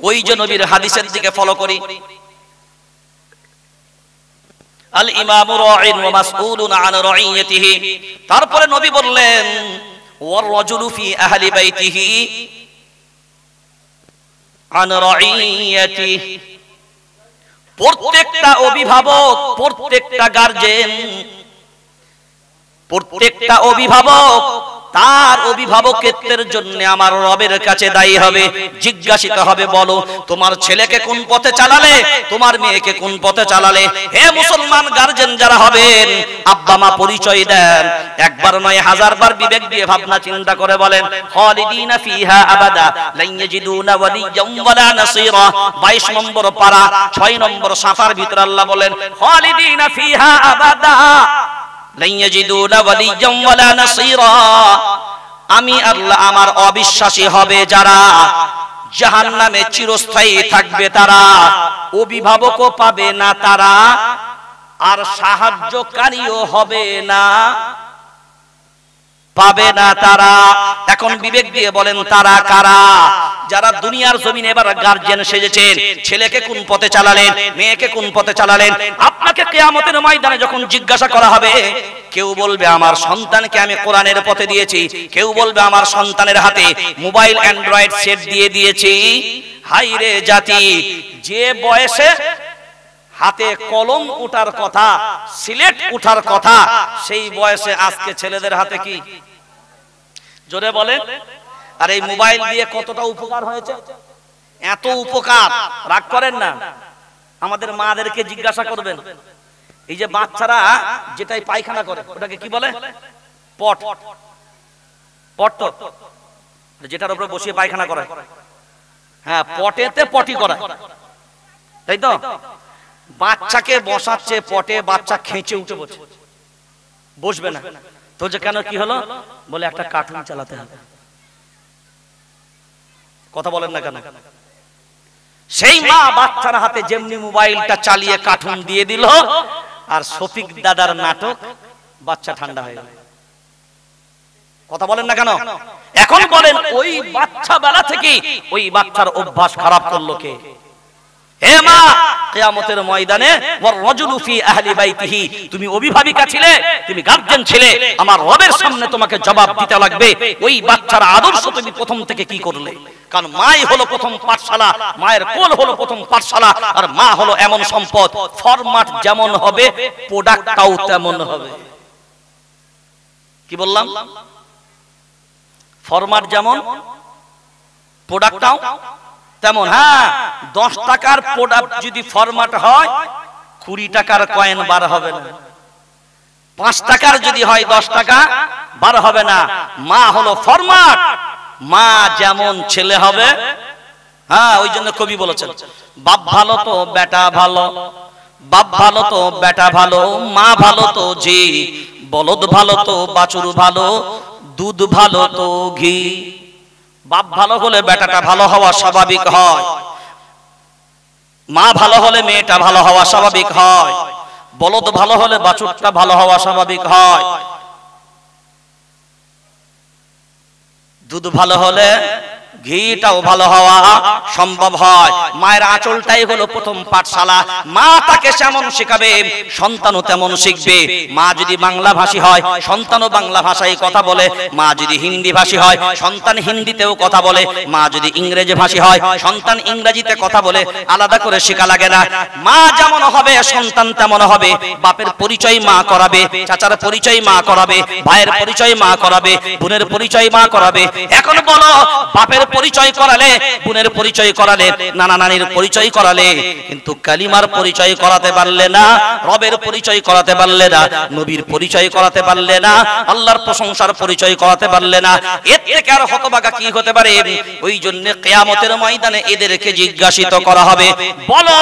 ওই যে নবীর হাদিসের দিকে ফলো করি, আল ইমামু রাঈন ওয়া মাসউলুন আন রাঈয়াতিহি। তারপরে নবী বললেন ওয়ার রাজুলু ফি আহলি বাইতিহি আন রাঈয়াতিহি। প্রত্যেকটা অভিভাবক, প্রত্যেকটা গার্জিয়ান, প্রত্যেকটা অভিভাবক তার অভিভাবকত্বের জন্য আমার রবের কাছে দায়ী হবে, জিজ্ঞাসিত হবে, বলো তোমার ছেলেকে কোন পথে চালালে, তোমার মেয়েকে কোন পথে চালালে। হে মুসলমান গার্জেন যারা হবেন, আব্বা মা পরিচয় দেন, একবার নয় হাজারবার বিবেক দিয়ে ভাবনা চিন্তা করে বলেন খালিদিনা ফিহা আবাদা লা ইয়াজিদুনা ওয়ালিয়্যান ওয়ালা নাসীরা। 22 নম্বর পারা 6 নম্বর সাফার ভিতরে আল্লাহ বলেন খালিদিনা ফিহা আবাদা লা ইয়াজিদুনা ওয়ালিয়্যান ওয়ালা নাসীরা। আমি আল্লাহ আমার অবিশ্বাসী হবে যারা, জাহান্নামে চিরস্থায়ী থাকবে তারা, অভিভাবকও পাবে না তারা, আর সাহায্যকারীও হবে না, পাবে না তারা। এখন বিবেক দিয়ে বলেন তারা কারা? যারা দুনিয়ার জমিনে এবার গার্জিয়ান সেজেছেন, ছেলেকে কোন পথে চালালেন, মেয়েকে কোন পথে চালালেন। আপনাকে কিয়ামতের ময়দানে যখন জিজ্ঞাসা করা হবে, কেউ বলবে আমার সন্তানকে আমি কোরআনের পথে দিয়েছি, কেউ বলবে আমার সন্তানের হাতে মোবাইল অ্যান্ড্রয়েড সেট দিয়ে দিয়েছি। হাইরে জাতি, যে বয়সে হাতে কলম উঠার কথা, সিলেট উঠার কথা, সেই বয়সে আজকে ছেলেদের হাতে কি? জোরে বলেন। আর এই মোবাইল দিয়ে কতটা উপকার হয়েছে, এত উপকার, রাগ করেন না। আমাদের মাদেরকে জিজ্ঞাসা করবেন, এই যে বাচ্চারা যেটাই পায়খানা করে ওটাকে কি বলে? পট। পট তো যেটার উপরে বসিয়ে পায়খানা করে, হ্যাঁ পটেতে পটি করা, তাই তো? বাচ্চাকে বসাচ্ছে পটে, বাচ্চা খেঁচে উঠে বসবে না তো, যে কেন কি হলো? বলে একটা কার্টুন চালাতে হবে। কথা বলেন না কেন? সেই মা বাচ্চার হাতে যেমনি মোবাইলটা চালিয়ে কার্টুন দিয়ে দিল, আর শফিক দাদার নাটক, বাচ্চা ঠান্ডা হয়ে গেল। কথা বলেন না কেন? এখন বলেন ওই বাচ্চা বেলা থেকে ওই বাচ্চার অভ্যাস খারাপ করলো কে? হে মা, কিয়ামতের ময়দানে ওয়ার রাজুলু ফি আহলি বাইতিহি, তুমি অভিভাবিকা ছিলে, তুমি গার্জিয়ান ছিলে, আমার রবের সামনে তোমাকে জবাব দিতে লাগবে। ওই বাচ্চার আদর্শ তুমি প্রথম থেকে কি করলে? কারণ মাই হলো প্রথম পাঠশালা, মায়ের কোল হলো প্রথম পাঠশালা, আর মা হলো এমন সম্পদ, ফরম্যাট যেমন হবে প্রোডাক্টটাও তেমন হবে। কি বললাম? ফরম্যাট যেমন প্রোডাক্টটাও তেমন। হ্যাঁ, 10 টাকার প্রোডাক্ট যদি ফরম্যাট হয় 20 টাকার কয়েন বার হবে না। 5 টাকার যদি হয় 10 টাকা বার হবে না। মা হলো ফরম্যাট, মা যেমন ছেলে হবে। হ্যাঁ, ওই জন্য কবি বলেছেন বাপ ভালো তো বেটা ভালো, বাপ ভালো তো বেটা ভালো, মা ভালো তো জি, বলদ ভালো তো বাছুর ভালো, দুধ ভালো তো ঘি। বাপ ভালো হলে বেটাটা ভালো হওয়া স্বাভাবিক হয়, মা ভালো হলে মেয়েটা ভালো হওয়া স্বাভাবিক হয়, বলদ ভালো হলে বাছুরটা ভালো হওয়া স্বাভাবিক হয়, দুধ ভালো হলে ঘিটাও ভালো হওয়া সম্ভব হয়। মায়ের আঁচলটাই হলো প্রথম পাঠশালা। মা তাকে যেমন শেখাবে সন্তানও তেমন শিখবে। মা যদি বাংলা ভাষী হয় সন্তানও বাংলা ভাষায় কথা বলে, মা যদি হিন্দি ভাষী হয় সন্তান হিন্দিতেও কথা বলে, মা যদি ইংরেজি ভাষী হয় সন্তান ইংরেজিতে কথা বলে, আলাদা করে শেখা লাগে না। মা যেমন হবে সন্তান তেমন হবে। বাপের পরিচয় মা করাবে, চাচার পরিচয় মা করাবে, ভাইয়ের পরিচয় মা করাবে, বোনের পরিচয় মা করাবে। এখন বলো, বাপের পরিচয় করালে, বোনের পরিচয় করালে, নানা নানির পরিচয় করালে, কিন্তু কালিমার পরিচয় করাতে পারলে না, রবের পরিচয় করাতে পারলে না, নবীর পরিচয় করাতে পারলে না, আল্লাহর প্রশংসার পরিচয় করাতে পারলে না, এর থেকে আর হতভাগা কি হতে পারে? ওই জন্য কিয়ামতের ময়দানে এদেরকে জিজ্ঞাসিত করা হবে, বলো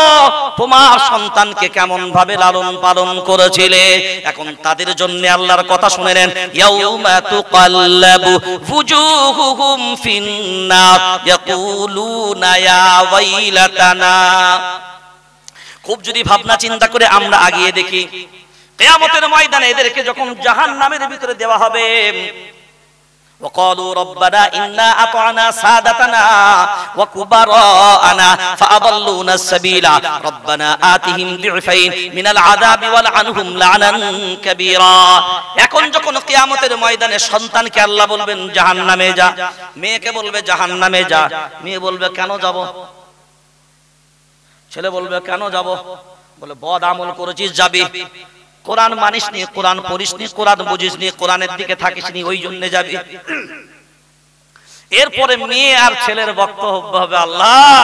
তোমার সন্তানকে কেমন ভাবে লালন পালন করেছিলে। এখন তাদের জন্য আল্লাহর কথা শুনে নেন, ইয়াউমা তুকাল্লাবু ফুজুহুহুম ফিন্নার ইয়াকুলুনা ইয়া ওয়াইলাতানা। খুব যদি ভাবনা চিন্তা করে আমরা আগিয়ে দেখি, কিয়ামতের ময়দানে এদেরকে যখন জাহান্নামের ভিতরে দেওয়া হবে, وقالوا ربنا إنا أطعنا سادتنا وكبراءنا فأضلونا السبيل ربنا آتهم ضعفين من العذاب والعنهم لعنا كبيرا এখন যখন কিয়ামতের ময়দানে সন্তানকে আল্লাহ বলবেন জাহান্নামে যা, মেয়েকে বলবে জাহান্নামে যা, মেয়ে বলবে কেন যাব, ছেলে বলবে কেন যাব, বলে বদ আমল করেছিস যাবি, কোরআন মানিস নি, কোরআন পড়িস নি, কোরআন বুঝিস নি, কোরআনের দিকে থাকিস নি, ওই জন্য যাবি। এরপরে মেয়ে আর ছেলের বক্তব্য হবে আল্লাহ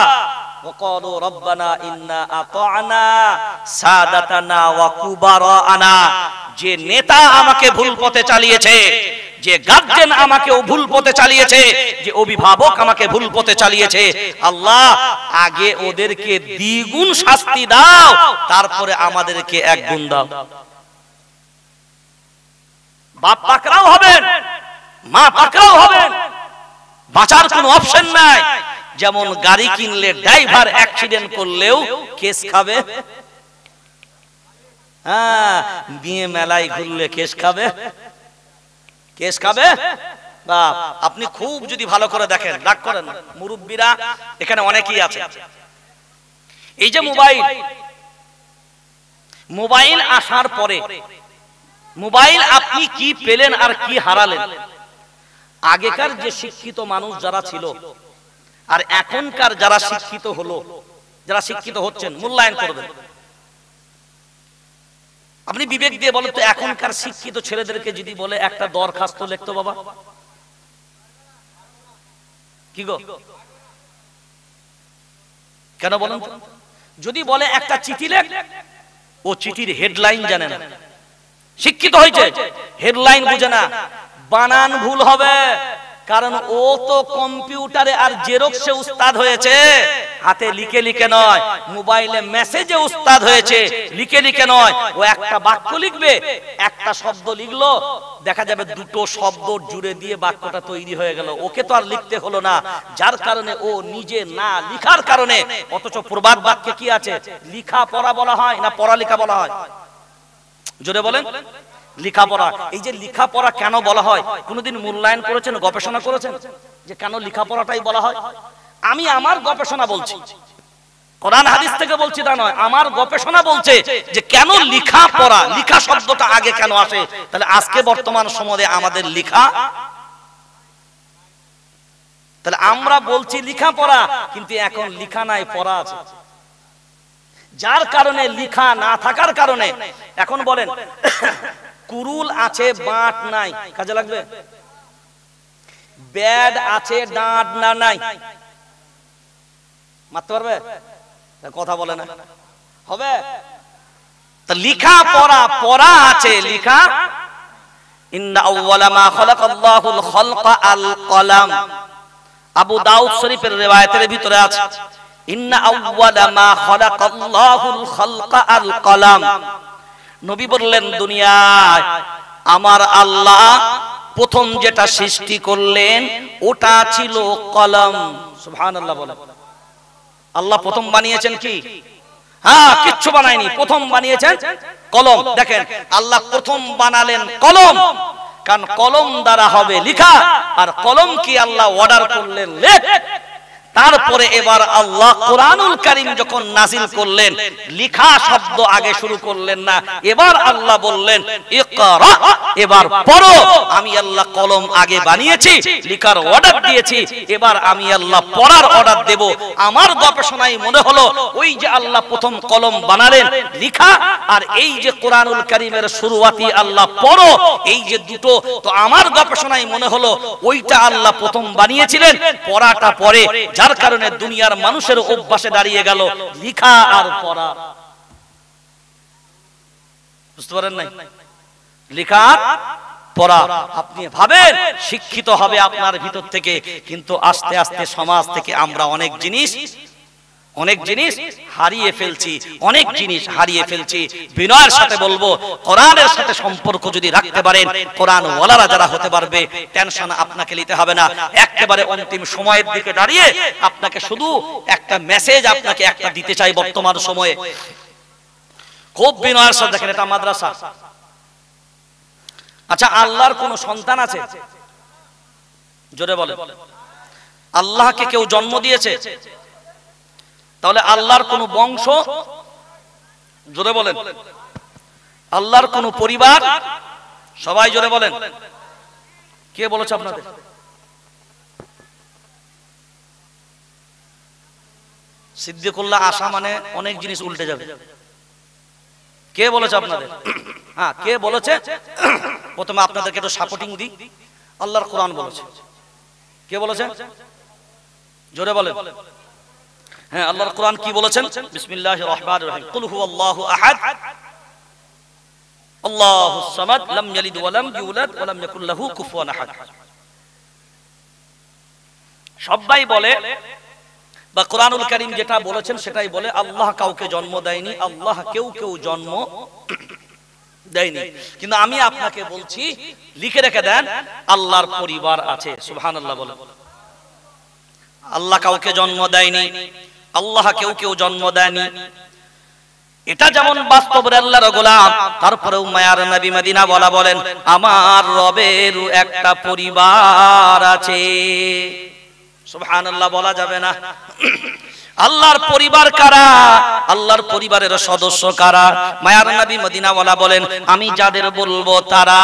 ওয়াকালু রব্বানা ইন্না আতা'না সাদাতানা ওয়া কুবারানা, যে নেতা আমাকে ভুল পথে চালিয়েছে, যে গার্জেন আমাকে ভুল পথে চালিয়েছে, যে অভিভাবক আমাকে ভুল পথে চালিয়েছে, আল্লাহ আগে ওদেরকে দ্বিগুণ শাস্তি দাও, তারপরে আমাদেরকে এক গুণ দাও। বাপ পাকড়াও হবেন, মা পাকড়াও হবেন, বাঁচার কোনো অপশন নাই। যেমন গাড়ি কিনলে ড্রাইভার অ্যাক্সিডেন্ট করলেও কেস খাবে, হ্যাঁ বিয়ে মেলায় ঘুরলে কেস খাবে, কেস খাবে। বাপ আপনি খুব যদি ভালো করে দেখেন, রাগ করেন না, মুরব্বীরা এখানে অনেকেই আছে, এই যে মোবাইল আসার পরে মোবাইল আপনি কি পেলেন আর কি হারালেন। আগেকার যে শিক্ষিত মানুষ যারা ছিল আর এখনকার যারা শিক্ষিত হলো, যারা শিক্ষিত হচ্ছেন, মূল্যায়ন করবেন। আপনি বিবেক দিয়ে বলেন তো, এখনকার শিক্ষিত ছেলেদেরকে যদি বলে একটা দরখাস্ত লিখতো বাবা, কি গো কেন বলেন তো? যদি বলে একটা চিঠি লেখ, ও চিঠির হেডলাইন জানে না। শিক্ষিত হয়েছে, হেডলাইন বুঝে না, বানান ভুল হবে, কারণ ও তো কম্পিউটারে আর জেরক্সে উস্তাদ হয়েছে, হাতে লিখে লিখে নয়, মোবাইলে মেসেজে উস্তাদ হয়েছে, লিখে লিখে নয়। ও একটা বাক্য লিখবে, একটা শব্দ লিখলো, দেখা যাবে দুটো শব্দ জুড়ে দিয়ে বাক্যটা তৈরি হয়ে গেল, ওকে তো আর লিখতে হলো না। যার কারণে ও নিজে না লিখার কারণে, অথচ প্রবাদ বাক্যে কি আছে, লিখা পড়া বলা হয় না পড়ালেখা বলা হয়? জোরে বলেন, লেখাপড়া। এই যে লেখাপড়া কেন বলা হয়, কোনদিন মূল্যায়ন করেছেন, গবেষণা করেছেন যে কেন লেখাপড়াটাই বলা হয়? আমি আমার গবেষণা বলছি, কোরআন হাদিস থেকে বলছি তা নয়, আমার গবেষণা বলছে যে কেন লেখাপড়া, লেখা শব্দটা আগে কেন আসে। তাহলে আজকে বর্তমান সময়ে আমাদের লেখা, তাহলে আমরা বলছি লেখাপড়া, কিন্তু এখন লেখা নাই, পড়া আছে। যার কারণে লেখা না থাকার কারণে এখন বলেন কুরুল আছে বাঁট নাই, কাজে লাগবে? ব্যাড আছে ডাঁট না নাই, মারতে পারবে? কথা বলে না, হবে? তা লেখা পড়া, পড়া আছে, লেখা। ইন্না আউওয়ালা মা খালাকাল্লাহুল খালকা আল কলাম, আবু দাউদ শরীফের riwayaতের ভিতরে আছে, ইন্না আউওয়ালা মা খালাকাল্লাহুল খালকা আল কলাম। নবী বললেন, দুনিয়ায় আমার আল্লাহ প্রথম যেটা সৃষ্টি করলেন ওটা ছিল কলম। সুবহানাল্লাহ বলেন। আল্লাহ প্রথম বানিয়েছেন কি? হ্যাঁ, কিচ্ছু বানায়নি, প্রথম বানিয়েছেন কলম। দেখেন আল্লাহ প্রথম বানালেন কলম, কারণ কলম দ্বারা হবে লেখা, আর কলম কি আল্লাহ অর্ডার করলেন লেখ। তারপরে এবার আল্লাহ কোরআনুল কারীম যখন নাজিল করলেন, লেখা শব্দ আগে শুরু করলেন না, এবার আল্লাহ বললেন ইকরা, এবার পড়ো। আমি আল্লাহ কলম আগে বানিয়েছি, লেখার অর্ডার দিয়েছি, এবার আমি আল্লাহ পড়ার অর্ডার দেব। আমার গবেষণায় মনে হলো ওই যে আল্লাহ প্রথম কলম বানালেন লেখা, আর এই যে কোরআনুল কারীমের শুরুয়াতি আল্লাহ পড়ো, এই যে দুটো, তো আমার গবেষণায় মনে হলো ওইটা আল্লাহ প্রথম বানিয়েছিলেন, পড়াটা পরে। যার কারণে দুনিয়ার মানুষের অভ্যাসে দাঁড়িয়ে গেল লেখা আর পড়া। বুঝতে পারেন নাই? লেখা আর পড়া। আপনি ভাবেন শিক্ষিত হবে আপনার ভিতর থেকে, কিন্তু আস্তে আস্তে সমাজ থেকে আমরা অনেক জিনিস হারিয়ে ফেলছি, অনেক জিনিস হারিয়ে ফেলছি। বিনয়ের সাথে বলবো, কোরআনের সাথে সম্পর্ক যদি রাখতে পারেন, কোরআন ওয়ালারা যারা হতে পারবে, টেনশন আপনাকে নিতে হবে না। একেবারে অন্তিম সময়ের দিকে দাঁড়িয়ে আপনাকে শুধু একটা মেসেজ আপনাকে একটা দিতে চাই বর্তমান সময়ে। খুব বিনয়ের সাথে দেখেন, এটা মাদ্রাসা। আচ্ছা, আল্লাহর কোন সন্তান আছে? জোরে বলে। আল্লাহকে কেউ জন্ম দিয়েছে? তাহলে আল্লাহর কোন বংশ? জোরে বলেন। আল্লাহর কোন পরিবার? সবাই জোরে বলেন। কে বলেছে আপনাদের? সিদ্দিকুল্লাহ আসা মানে অনেক জিনিস উল্টে যাবে। কে বলেছে আপনাদের? হ্যাঁ, কে বলেছে? প্রথমে আপনাদেরকে একটু সাপোর্টিং দিই। আল্লাহর কোরআন বলেছে। কে বলেছে? জোরে বলেন। হ্যাঁ, আল্লাহর কোরআন কি বলেছেন? বিসমিল্লাহির রহমানির রহিম। কুল হুয়াল্লাহু আহাদ আল্লাহুস সামাদ লাম ইয়ালিদ ওয়া লাম ইউলাদ ওয়া লাম ইয়াকুল লাহু কুফুয়ান আহাদ। সবাই বলে বা কোরআনুল কারীম যেটা বলেছেন সেটাই বলে আল্লাহ কাউকে জন্ম দেয়নি, আল্লাহ কেউ জন্ম দেয়নি। কিন্তু আমি আপনাকে বলছি, লিখে রেখে দেন, আল্লাহর পরিবার আছে। সুবহানাল্লাহ বলেন। আল্লাহ কাউকে জন্ম দেয়নি, আল্লাহ কেউ জন্ম দেয়নি। এটা যেমন বাস্তবের আল্লাহর গোলাম, তারপরেও মায়ার নবী মদিনা বলা বলেন আমার রবের একটা পরিবার আছে। সুবহানাল্লাহ বলা যাবে না? আল্লাহর পরিবার কারা? আল্লাহর পরিবারের সদস্য কারা? মায়ার নবী মদিনাওয়ালা বলেন আমি যাদের বলবো তারা।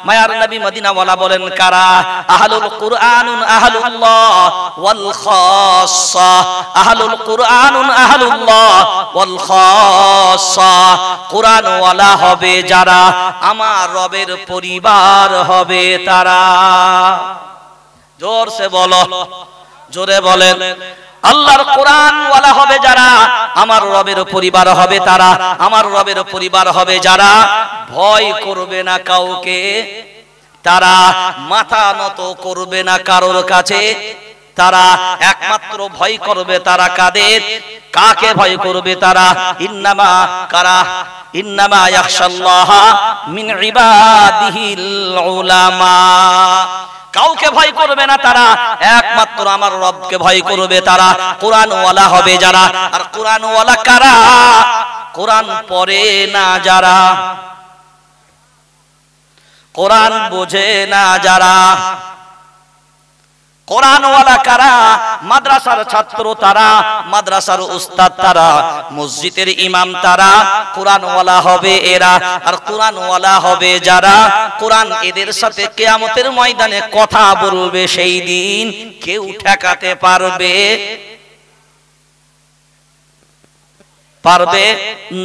মায়ার নবী মদিনাওয়ালা বলেন কারা? আহলুল কুরআনুন আহলুল্লাহ ওয়াল খাসসা। আহলুল কুরআনুন আহলুল্লাহ ওয়াল খাসসা। কুরআনওয়ালা হবে যারা, আমার রবের পরিবার হবে তারা। জোরসে বলো, জোরে বলেন। আল্লাহর কোরআন ওয়ালা হবে যারা, আমার রবের পরিবার হবে তারা। আমার রবের পরিবার হবে যারা ভয় করবে না কাউকে, তারা মাথা নত করবে না কারোর কাছে, তারা একমাত্র ভয় করবে তারা কাদের? কাকে ভয় করবে তারা? ইন্নামা কারা? ইন্নামা ইয়াখশাল্লাহা মিন ইবাদিহিল উলামা। কাউকে ভয় করবে না তারা, একমাত্র আমার রবকে ভয় করবে তারা। কোরআন ওয়ালা হবে যারা। আর কোরআন ওয়ালা কারা? কোরআন পড়ে না যারা, কোরআন বোঝে না যারা। কোরআন ওয়ালা কারা? মাদ্রাসার ছাত্র তারা, মাদ্রাসার উস্তাদ তারা, মসজিদের ইমাম তারা। কোরআন ওয়ালা হবে এরা। আর কোরআন ওয়ালা হবে যারা, কোরআন এদের সাথে কিয়ামতের ময়দানে কথা বলবে। সেই দিন কেউ ঠেকাতে পারবে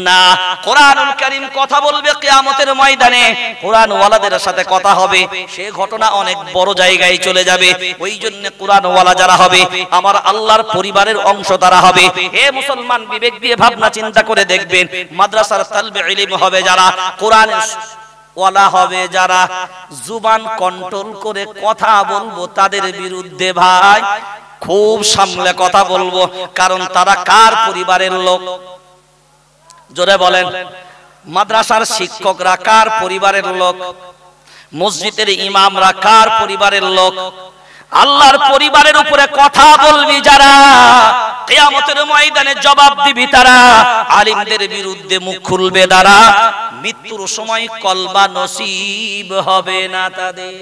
না। কোরআনুল কারীম কথা বলবে কিয়ামতের ময়দানে, কোরআন ওয়ালাদের সাথে কথা হবে। সে ঘটনা অনেক বড় জায়গায় চলে যাবে। ওই জন্য কোরআন ওয়ালা যারা হবে আমার আল্লাহর পরিবারের অংশ তারা হবে। হে মুসলমান, বিবেক দিয়ে ভাবনা চিন্তা করে দেখবেন, মাদ্রাসার তালবে ইলম হবে যারা, কোরআন ওয়ালা হবে যারা, জুবান কন্ট্রোল করে কথা বলবো তাদের বিরুদ্ধে ভাই খুব সামলে কথা বলবো। কারণ তারা কার পরিবারের লোক? জোরে বলেন। মাদ্রাসার শিক্ষকরা কার পরিবারের লোক? মসজিদের ইমামরা কার পরিবারের লোক? আল্লাহর পরিবারের উপরে কথা বলবি যারা, কিয়ামতের ময়দানে জবাব দিবি তারা। আলিমদের বিরুদ্ধে মুখ খুলবে তারা, মৃত্যুর সময় কলবা নসিব হবে না তাদের।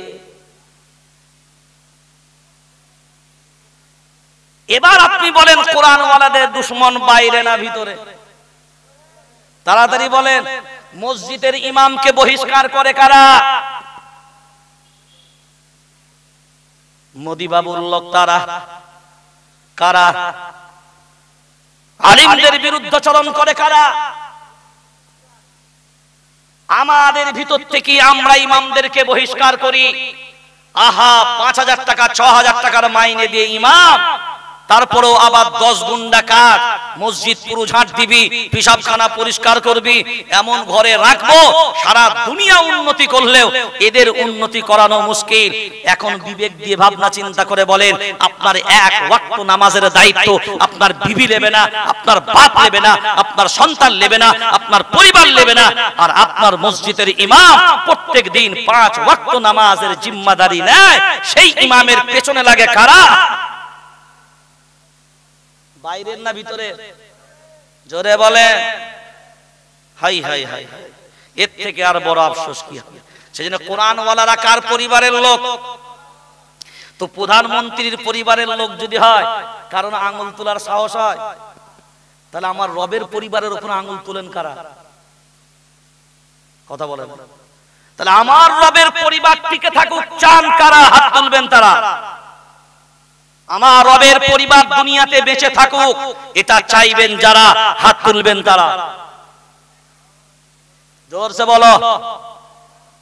এবার আপনি বলেন কোরআন ওয়ালাদের দুশমন বাইরে না ভিতরে? তাড়াতাড়ি বলেন। মসজিদের ইমামকে বহিষ্কার করে কারা? মোদি বাবুর লোক তারা। কারা? আলিমদের বিরুদ্ধাচরণ করে কারা? আমাদের ভিতর থেকে আমরা ইমামদেরকে বহিষ্কার করি। আহা, ৫,০০০ টাকা ৬,০০০ টাকার মাইনে দিয়ে ইমাম, তারপরেও আবার ১০ গুন্ডা কাজ, মসজিদ পুরো ঝাঁট দিবি, পেশাবখানা পরিষ্কার করবি, এমন ঘরে রাখবো সারা দুনিয়া উন্নতি করলেও এদের উন্নতি করানো মুশকিল। এখন বিবেক দিয়ে ভাবনা চিন্তা করে বলেন, আপনার এক ওয়াক্ত নামাজের দায়িত্ব আপনার বিবি নেবে না, আপনার বাপ নেবে না, আপনার সন্তান নেবে না, আপনার পরিবার নেবে না, আর আপনার মসজিদের ইমাম প্রত্যেক দিন ৫ ওয়াক্ত নামাজের জিম্মাদারি নেয়। সেই ইমামের পেছনে লাগে কারা? বাইরের না ভিতরে? জোরে বলে। হাই হাই হাই, এর থেকে আর বড় আফসোস কি হবে? সেজন্য কোরআন ওয়ালারা কার পরিবারের লোক? তো প্রধানমন্ত্রীর পরিবারের লোক যদি হয়, কারণ আঙ্গুল তোলার সাহস হয়, তাহলে আমার রবের পরিবারের উপর আঙ্গুল তোলেন কারা? কথা বলেন। তাহলে আমার রবের পরিবার টিকে থাকুক চান কারা? হাত তুলবেন তারা। আমার রবের পরিবার দুনিয়াতে বেঁচে থাকুক এটা চাইবেন যারা, হাত তুলবেন তারা। জোরসে বলো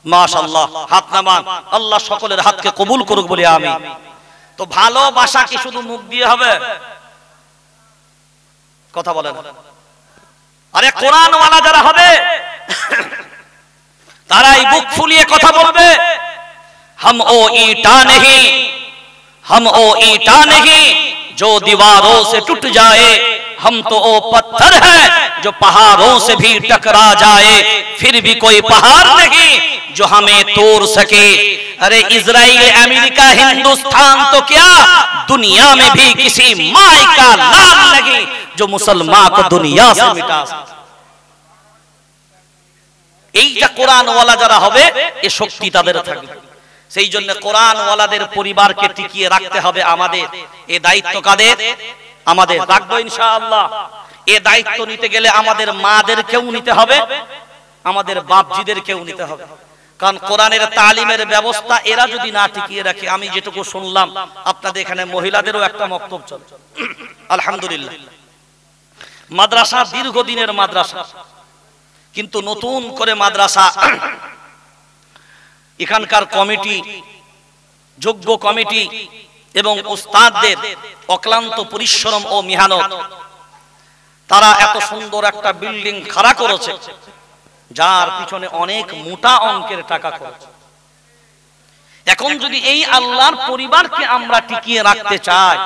মাশাআল্লাহ। হাত নামান, আল্লাহ সকলের হাতকে কবুল করুক বলি আমিন। তো ভালোবাসা কি শুধু মুখ দিয়ে হবে? কথা বলেন। আরে কোরআনওয়ালা যারা হবে তারাই বুক ফুলিয়ে কথা বলবে, हम ओ ईटा नहीं, हम ओ ईटा नहीं जो दीवारों से टूट जाए, हम तो ओ पत्थर है जो पहाड़ों से भी टकरा जाए, फिर भी कोई पहाड़ नहीं जो हमें तोड़ सके। अरे इजराइल, अमेरिका, हिंदुस्तान तो क्या दुनिया में भी किसी माँ का लाल नहीं जो मुसलमान को दुनिया से मिटा सके। এই যে কোরআনওয়ালা যারা হবে এ শক্তি তাদের থাকবে। সেই জন্য কোরআনওয়ালাদের পরিবারকে টিকিয়ে রাখতে হবে আমাদের। এই দায়িত্ব কাদের? আমাদের। রাখবো ইনশাআল্লাহ। এই দায়িত্ব নিতে গেলে আমাদের মাদেরকেও নিতে হবে, আমাদের বাপজিদেরকেও নিতে হবে। কারণ কোরআনের তালিমের ব্যবস্থা এরা যদি না টিকিয়ে রাখে, আমি যেটুকু শুনলাম আপনাদের এখানে মহিলাদেরও একটা বক্তব্য চলে আলহামদুলিল্লাহ। মাদ্রাসা দীর্ঘদিনের মাদ্রাসা, কিন্তু নতুন করে মাদ্রাসা এখানকার কমিটি, যোগ্য কমিটি এবং উস্তাদদের অক্লান্ত পরিশ্রম ও মেহনত, তারা এত সুন্দর একটা বিল্ডিং খাড়া করেছে যার পিছনে অনেক মোটা অঙ্কের টাকা খরচ। এখন যদি এই আল্লাহর পরিবারকে আমরা টিকিয়ে রাখতে চাই,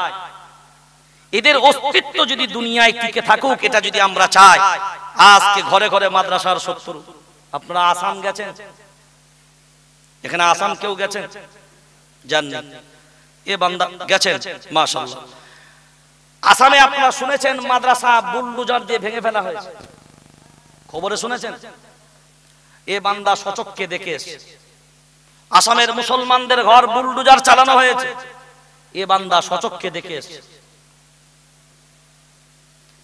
এদের অস্তিত্ব যদি দুনিয়ায় টিকে থাকুক এটা যদি আমরা চাই, আজকে ঘরে ঘরে মাদ্রাসার 70। আপনারা আসাম গেছেন? এখানে আসাম কেউ গেছেন? জানেন? এ বান্দা গেছেন মাশাআল্লাহ। আসামে আপনারা শুনেছেন মাদ্রাসা বুলডোজার দিয়ে ভেঙে ফেলা হয়েছে, খবরে শুনেছেন? এ বান্দা সচক্ষে দেখে এসেছে। আসামের মুসলমানদের ঘর বুলডোজার চালানো হয়েছে, এ বান্দা সচক্ষে দেখে এসেছে।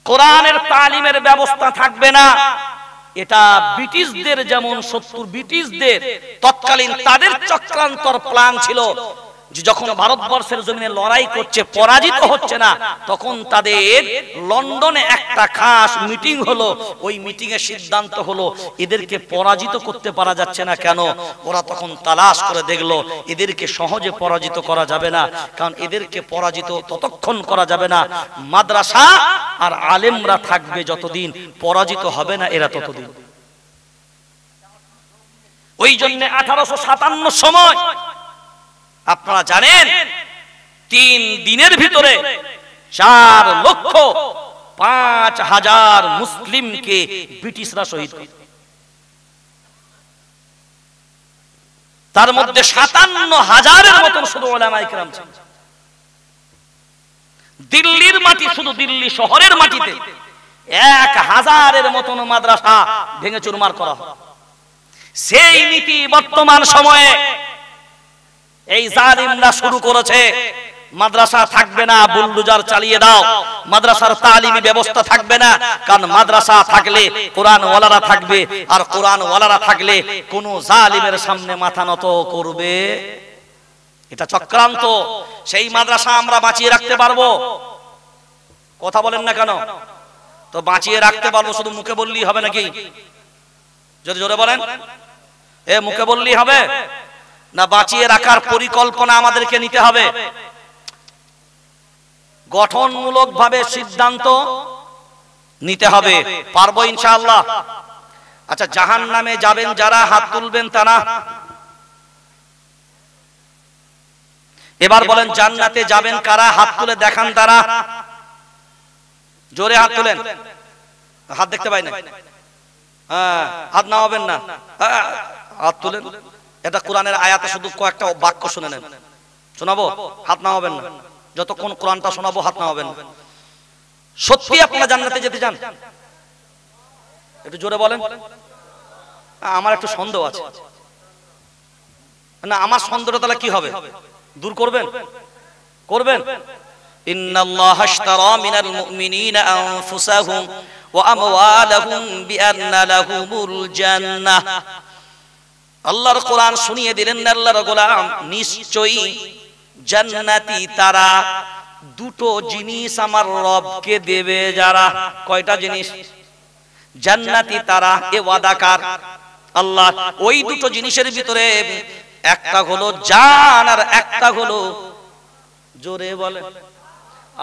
কোরআনের তালিমের ব্যবস্থা থাকবে না, এটা ব্রিটিশদের যেমন 70 ব্রিটিশদের তৎকালীন তাদের চক্রান্তর প্ল্যান ছিল যে যখন ভারতবর্ষের জমিনে লড়াই করছে পরাজিত হচ্ছে না, তখন তাদের লন্ডনে একটা খাস মিটিং হলো। ওই মিটিং এর সিদ্ধান্ত হলো এদেরকে পরাজিত করতে পারা যাচ্ছে না কেন। ওরা তখন তালাশ করে দেখলো এদেরকে সহজে পরাজিত করা যাবে না, কারণ এদেরকে পরাজিত ততক্ষণ করা যাবে না মাদ্রাসা আর আলেমরা থাকবে যতদিন, পরাজিত হবে না এরা ততদিন। ওই জন্য 1857 সময় আপনারা জানেন 3 দিনের ভিতরে 4,05,000 মুসলিমকে ব্রিটিশরা শহীদ করে। তার মধ্যে 57,000-এর মতন শুধু উলামায়ে কেরাম ছিল। দিল্লির মাটি, শুধু দিল্লি শহরের মাটিতে 1,000-এর মতন মাদ্রাসা ভেঙে চুরমার করা হয়। সেই নীতি বর্তমান সময়ে এই জালিমরা শুরু করেছে। মাদ্রাসা থাকবে না, বুলডোজার চালিয়ে দাও। মাদ্রাসার তালিমি ব্যবস্থা থাকবে না, কারণ মাদ্রাসা থাকলে কোরআন ওয়ালারা থাকবে, আর কোরআন ওয়ালারা থাকলে কোন জালিমের সামনে মাথা নত করবে। এটা চক্রান্ত। সেই মাদ্রাসা আমরা বাঁচিয়ে রাখতে পারবো? কথা বলেন না কেন? তো বাঁচিয়ে রাখতে পারবো, শুধু মুখে বললেই হবে নাকি? যদি জোরে বলেন, এ মুখে বললেই হবে না? বাঁচিয়ে রাখার পরিকল্পনা আমাদেরকে নিতে হবে, গঠনমূলক ভাবে সিদ্ধান্ত নিতে হবে। পারবো ইনশাআল্লাহ? আচ্ছা, জাহান্নামে যাবেন যারা, হাত তুলবেন তারা। এবার বলেন জান্নাতে যাবেন কারা? হাত তুলে দেখান তারা। জোরে হাত তুলেন। হাত দেখতে পাই না, হ্যাঁ হাত নামাবেন না, হাত তুলেন। এটা কোরআনের আয়াতে শুধু কয়েকটা বাক্য শুনে নেন, শোনাবো, হাত নামাবেন না। যতক্ষণ কোরআনটা শোনাবো হাত নামাবেন না। সত্যি আপনারা জান্নাতে যেতে চান? একটু জোরে বলেন। আমার একটু সন্দেহ আছে। না, আমার সন্দেহটা তাহলে কি হবে? দূর করবেন? করবেন। ইন্নাল্লাহা আশতারা মিনাল মুমিনিনা আনফুসাহুম ওয়া আমওয়ালাহুম বিআন্না লাহুমুল জান্নাহ। আল্লাহর কোরআন শুনিয়ে দিলেন আল্লাহর গোলাম, নিশ্চয়ই জান্নাতি তারা দুটো জিনিস আমার রবকে দেবে যারা। কয়টা জিনিস? জান্নাতি তারা, এ ওয়াদাকার আল্লাহ। ওই দুটো জিনিসের ভিতরে একটা হলো জান আর একটা হলো, জোরে বলে,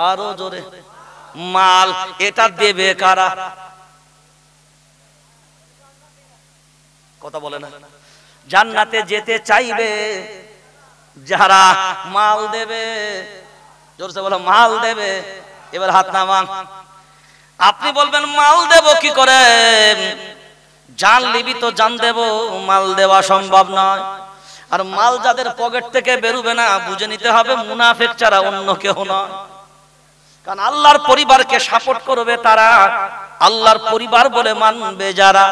আরো জোরে, মাল। এটা দেবে কারা? কথা বলে না। জান্নাতে যেতে চাইবে যারা মাল দেবে, জোরসে বলো মাল দেবে। এবার হাত নামান। আপনি বলবেন মাল দেব কি করে? জান লিবি তো জান দেব, মাল দেওয়া সম্ভব নয়। আর মাল যাদের পকেট থেকে বেরোবে না, বুঝে নিতে হবে মুনাফিক ছাড়া অন্য কেউ নয়। কারণ আল্লাহর পরিবারকে সাপোর্ট করবে তারা, আল্লাহর পরিবার বলে মানবে যারা,